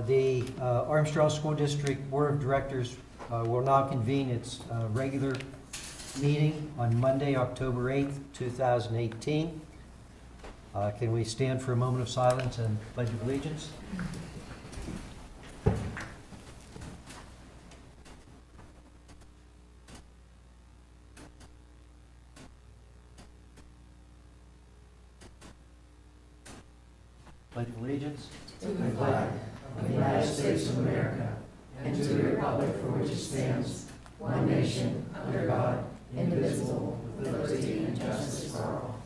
The Armstrong School District Board of Directors will now convene its regular meeting on Monday, October 8th, 2018. Can we stand for a moment of silence and pledge of allegiance? Pledge of allegiance. To the flag of the United States of America and to the republic for which it stands, one nation, under God, indivisible, with liberty and justice for all.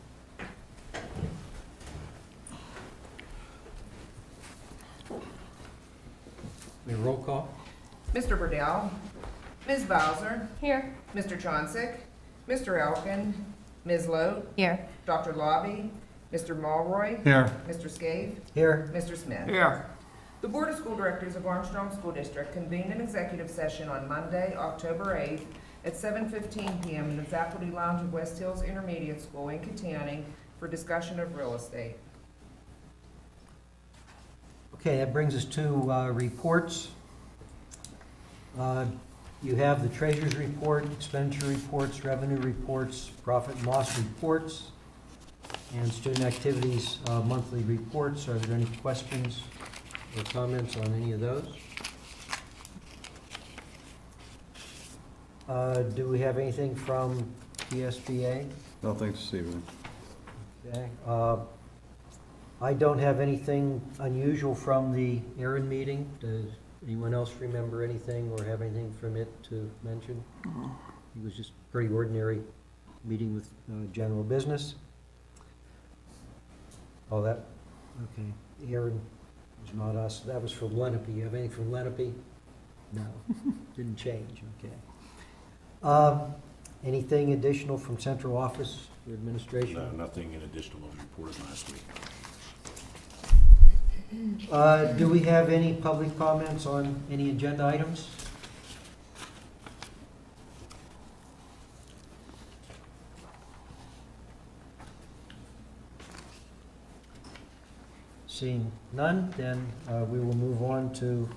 We have roll call. Mr. Burdell, Ms. Bowser, Here. Mr. Chauncey, Mr. Elkin, Ms. Lote, Here. Dr. Lobby, Mr. Mulroy, Here. Mr. Scaife, Here. Mr. Smith. Here. The Board of School Directors of Armstrong School District convened an executive session on Monday, October 8th at 7:15 p.m. in the Faculty Lounge of West Hills Intermediate School in Katanning for discussion of real estate. Okay, that brings us to reports. You have the treasurer's report, expenditure reports, revenue reports, profit and loss reports, and student activities monthly reports. Are there any questions or comments on any of those? Do we have anything from PSBA? Nothing this evening. Okay. I don't have anything unusual from the Aaron meeting. Does anyone else remember anything or have anything from it to mention? It was just a pretty ordinary meeting with general business. Oh, that, okay. Aaron was not us. That was from Lenape. You have anything from Lenape? No, didn't change, okay. Anything additional from central office or administration? No, nothing in additional was reported last week. Do we have any public comments on any agenda items? Seeing none, then we will move on to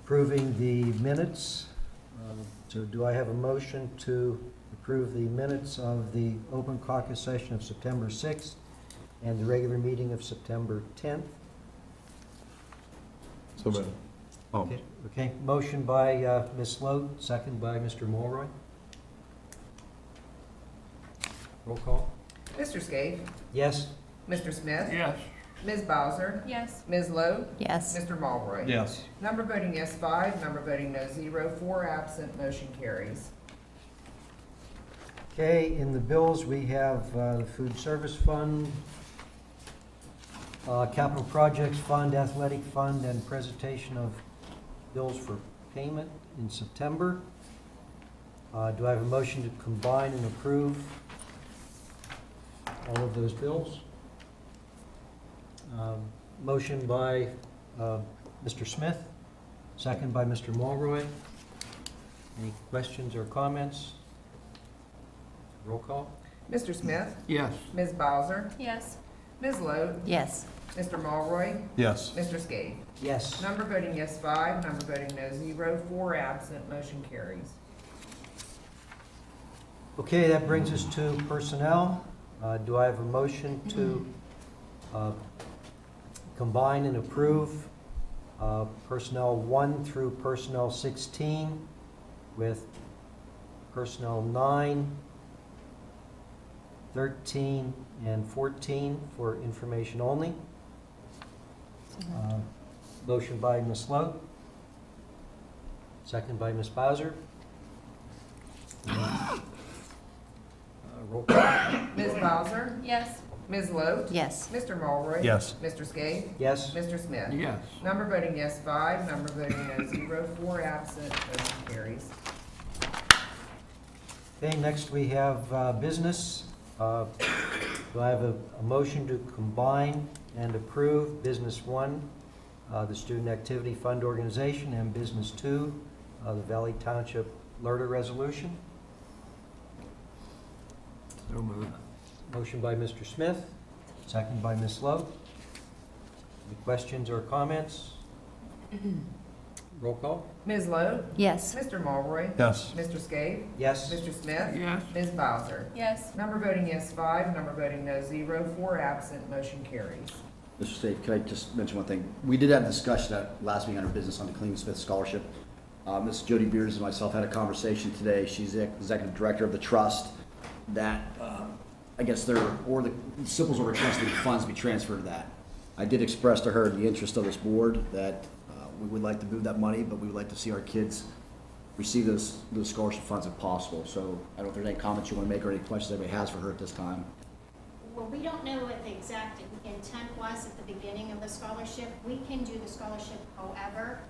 approving the minutes. So do I have a motion to approve the minutes of the open caucus session of September 6th and the regular meeting of September 10th? So bad. Oh, Okay, motion by Ms. Lote, second by Mr. Mulroy. Roll call. Mr. Scaife, Yes? Mr. Smith, yes. Ms. Bowser, Yes. Ms. Lote, Yes. Mr. Mulroy. Yes. Number voting yes 5, number voting no 0, 4 absent, motion carries. Okay, in the bills, we have the Food Service Fund, Capital Projects Fund, Athletic Fund, and presentation of bills for payment in September. Do I have a motion to combine and approve all of those bills? Motion by Mr. Smith, second by Mr. Mulroy. Any questions or comments? Roll call. Mr. Smith, Yes. Ms. Bowser, Yes. Ms. Lote, Yes. Mr. Mulroy, Yes. Mr. Scaife. Yes. Number voting yes 5, number voting no 0, 4 absent, motion carries. Okay, that brings us to personnel. Do I have a motion to combine and approve personnel 1 through personnel 16 with personnel 9, 13, and 14 for information only? Motion by Ms. Lote, second by Ms. Bowser. Roll call. Ms. Bowser, Yes. Ms. Lote, Yes. Mr. Mulroy. Yes. Mr. Scaife, Yes? Mr. Smith. Yes. Number voting yes 5, number voting no 0, 4 absent, motion carries. Okay, next we have business. Do I have a motion to combine and approve Business 1, the Student Activity Fund Organization, and Business 2, the Valley Township LERTA Resolution. So moved. Motion by Mr. Smith, second by Ms. Lowe. Any questions or comments? Roll call? Ms. Lowe? Yes. Mr. Mulroy? Yes. Mr. Skave? Yes. Mr. Smith? Yes. Ms. Bowser? Yes. Number voting yes, 5. Number voting no, 0. 4 absent. Motion carries. Mr. State, can I just mention one thing? We did have a discussion at last meeting on our business on the Cleveland Smith Scholarship. Ms. Jody Beers and myself had a conversation today. She's the executive director of the trust that, I guess the Siples Order Trustee funds be transferred to that. I did express to her the interest of this board that we would like to move that money, but we would like to see our kids receive those scholarship funds if possible. So I don't know if there's any comments you want to make or any questions anybody has for her at this time. Well, we don't know what the exact intent was at the beginning of the scholarship. We can do the scholarship however,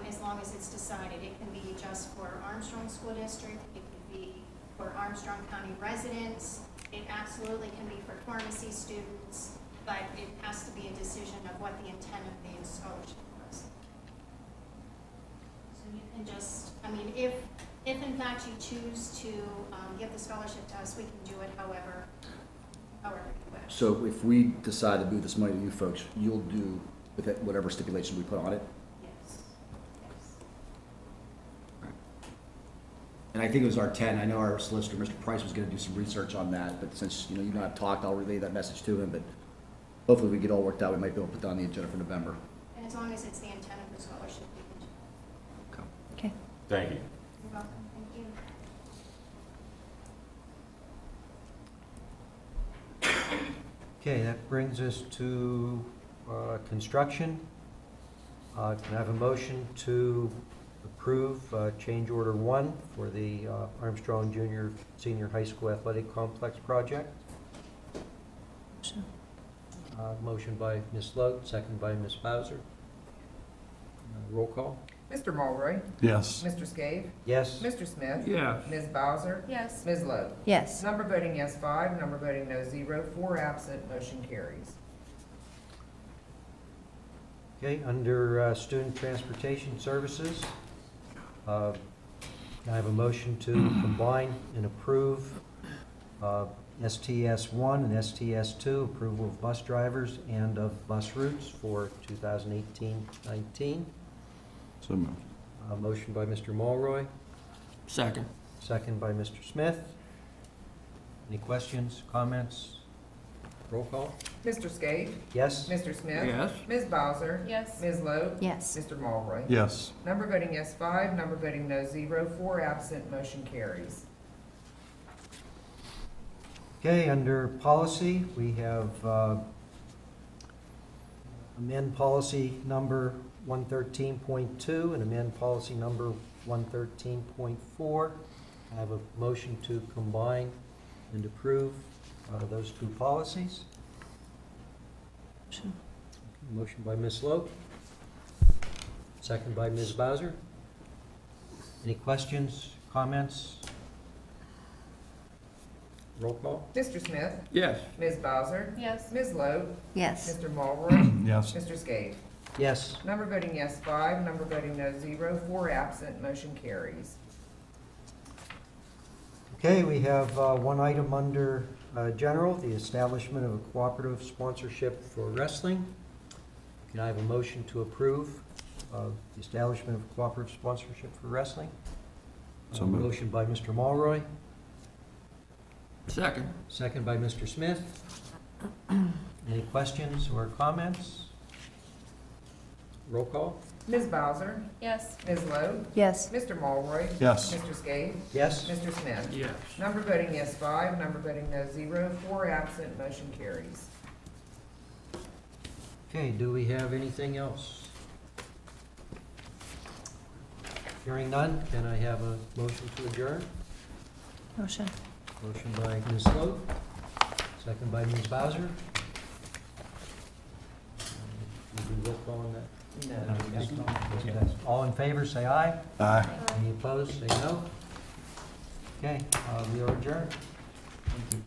as long as it's decided. It can be just for Armstrong School District, it could be for Armstrong County residents, it absolutely can be for pharmacy students, but it has to be a decision of what the intent of the scholarship was. So you can just, I mean, if in fact you choose to give the scholarship to us, we can do it however you wish. So if we decide to move this money to you folks, you'll do with it whatever stipulation we put on it? Yes. Yes. And I think it was our 10, I know our solicitor, Mr. Price, was gonna do some research on that, but since, you know, you and I have talked, I'll relay that message to him, but hopefully we get all worked out, we might be able to put that on the agenda for November. And as long as it's the intent of the scholarship, we can do it. Okay. Thank you. You're welcome. Thank you. Okay, that brings us to construction. Can I have a motion to approve change order 1 for the Armstrong Junior Senior High School Athletic Complex project? Motion by Ms. Lowe, second by Ms. Bowser. Roll call? Mr. Mulroy? Yes. Mr. Skave? Yes. Mr. Smith? Yes. Ms. Bowser? Yes. Ms. Lowe? Yes. Number voting yes, 5. Number voting no, 0. 4 absent. Motion carries. Okay, under student transportation services, can I have a motion to combine and approve STS-1 and STS-2, approval of bus drivers and of bus routes for 2018-19? So moved. Motion by Mr. Mulroy, Second. second by Mr. Smith. Any questions, comments? Roll call? Mr. Skave? Yes? Mr. Smith? Yes. Ms. Bowser? Yes. Ms. Lowe? Yes. Mr. Mulroy? Yes. Number voting yes, 5. Number voting no, 0. 4 absent. Motion carries. Okay, under policy, we have amend policy number 113.2 and amend policy number 113.4. I have a motion to combine and approve those two policies. Motion by Ms. Lowe, second by Ms. Bowser. Any questions, comments? Roll call? Mr. Smith? Yes. Ms. Bowser? Yes. Ms. Lowe? Yes. Mr. Mulroy? Yes. Mr. Skave? Yes. Number voting yes, 5. Number voting no, 0. 4 absent. Motion carries. Okay, we have one item under general, the establishment of a cooperative sponsorship for wrestling. Can I have a motion to approve the establishment of a cooperative sponsorship for wrestling? So moved. Motion by Mr. Mulroy, Second. second by Mr. Smith. Any questions or comments? Roll call? Ms. Bowser? Yes. Ms. Lowe? Yes. Mr. Mulroy? Yes. Mr. Skave? Yes? Mr. Smith? Yes. Number voting yes, 5. Number voting no, 0. 4 absent. Motion carries. Okay, do we have anything else? Hearing none, can I have a motion to adjourn? Motion. Motion by Ms. Lowe, second by Ms. Bowser. We do roll call on that? No. All in favor, say aye. Aye. Any opposed, say no. Okay, we are adjourned. Thank you.